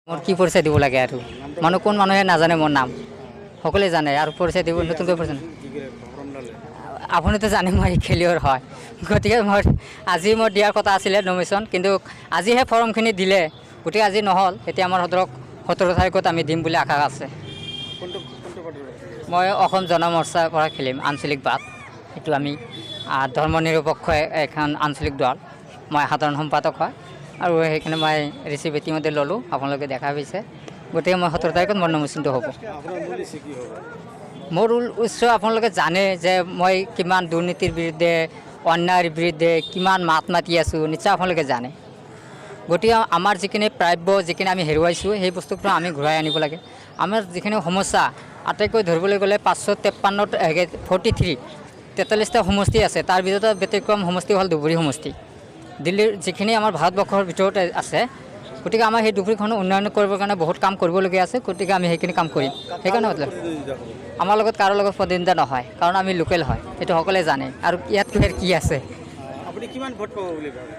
মোৰ কি পৰিচয় দিব লাগে আৰু মানুহ কোন মানুহে নাজানে মোৰ নাম সকলোৱে জানে আৰু পৰিচয় দিব নতুনকৈ পৰিচয় আপুনিতো জানে মই খেলুৱৈৰ হয় গতিকে মই আজি মই দিয়াৰ কথা আছিলে নমিনেশ্যন কিন্তু আজিহে ফৰ্মখিনি দিলে গতিকে আজি নহ'ল এতিয়া আমাৰ ধৰক 17 তাৰিখত আমি দিম বুলি আশা আছে মই অসম জনমৰ্চাৰ পৰা খেলিম আঞ্চলিক বাদ এইটো আমি ধৰ্ম নিৰপেক্ষ এখন আঞ্চলিক দল মই সাধাৰণ সম্পাদক হয় আৰু সেইকাৰণে মই ৰিচিভ ইতিমধ্যে ল'লোঁ আপোনালোকে দেখা পাইছে গতিকে মই 17 তাৰিখত মোৰ নমিনেশ্যনটো হ'ব মোৰ উচ্চ আপোনালোকে জানে যে মই কিমান দুৰ্নীতিৰ বিৰুদ্ধে অন্যায়ৰ বিৰুদ্ধে কিমান মাত মাতি আছোঁ নিশ্চয় আপোনালোকে জানে গতিকে আমাৰ যিখিনি প্ৰাপ্য যিখিনি আমি হেৰুৱাইছোঁ সেই বস্তুটো আমি ঘূৰাই আনিব লাগে আমাৰ যিখিনি সমস্যা আটাইতকৈ ধৰিবলৈ গ'লে 43টা সমষ্টি আছে তাৰ ভিতৰত ব্যতিক্ৰম সমষ্টি হ'ল ধুবুৰী সমষ্টি দিল্লীৰ যিখিনি আমাৰ ভাৰতবৰ্ষৰ ভিতৰতে আছে গতিকে আমাৰ সেই ধুবুৰীখনো উন্নয়ন কৰিবৰ কাৰণে বহুত কাম কৰিবলগীয়া আছে গতিকে আমি সেইখিনি কাম কৰিম সেইকাৰণে আমাৰ লগত কাৰো লগত প্ৰতিদ্বন্দ্বিতা নহয় কাৰণ আমি লোকেল হয় সেইটো সকলোৱে জানে আৰু ইয়াত কি আছে আপুনি কিমান ভোট পাব বুলি ভাবে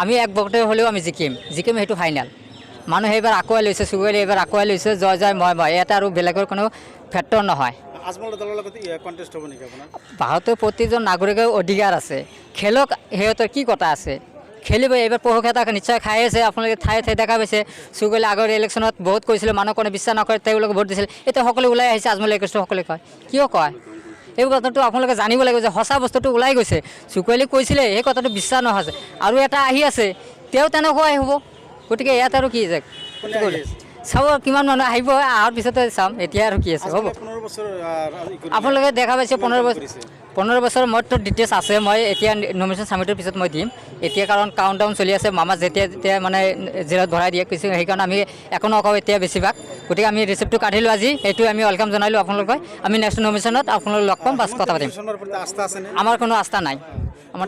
আমি এক ভোটে হ'লেও আমি জিকিম সেইটো ফাইনেল মানুহে এইবাৰ আগুৱাই লৈছে চুবুৰীয়ে এইবাৰ আগুৱাই লৈছে জয় জয় মই ইয়াতে আৰু বেলেগৰ কোনো ফেক্টৰ নহয় আজমল দলৰ লগত কণ্টেষ্ট হ'ব নেকি আপোনাৰ ভাৰতৰ প্ৰতিজন নাগৰিকৰ অধিকাৰ আছে খেলক সিহঁতৰ কি কথা আছে খেলিব এইবাৰ পঢ়ক এটা নিশ্চয় খাই আছে আপোনালোকে ঠায়ে ঠায়ে দেখা পাইছে চুবুৰীয়ে আগৰ ইলেকশ্যনত বহুত কৈছিলে মানুহ কোনো বিশ্বাস নকৰে তেওঁলোকে ভোট দিছিল এতিয়া সকলোৱে ওলাই আহিছে আজমল একেষ্ট সকলোৱে কয় কিয় কয় এই কথাটো আপোনালোকে জানিব লাগিব যে সঁচা বস্তুটো ওলাই গৈছে চুকুৱালি কৈছিলে এই কথাটো বিশ্বাস নহয় আৰু এটা আহি আছে তেওঁ তেনেকুৱাই হ'ব গতিকে ইয়াত আৰু কি যে চাব কিমান মানুহ আহিব অহাৰ পিছতে চাম এতিয়া আৰু কি আছে হ'ব আপোনালোকে দেখা পাইছে 15 বছৰ মোৰতো ডিটেইলছ আছে মই এতিয়া নমিনেশ্যন ছাবমিটৰ পিছত মই দিম এতিয়া কাৰণ কাউণ্টডাউন চলি আছে মামা যেতিয়া মানে জেলত ভৰাই দিয়ে কিছু সেইকাৰণে আমি একো নকওঁ এতিয়া বেছিভাগ গতিকে আমি ৰিচিপ্টটো কাঢ়িলোঁ আজি এইটো আমি ৱেলকাম জনালোঁ আপোনালোকক আমি নেক্সট নমিনেশ্যনত আপোনালোক লগ পাম বাছ কথা পাতিম আমাৰ কোনো আস্থা নাই আমাৰ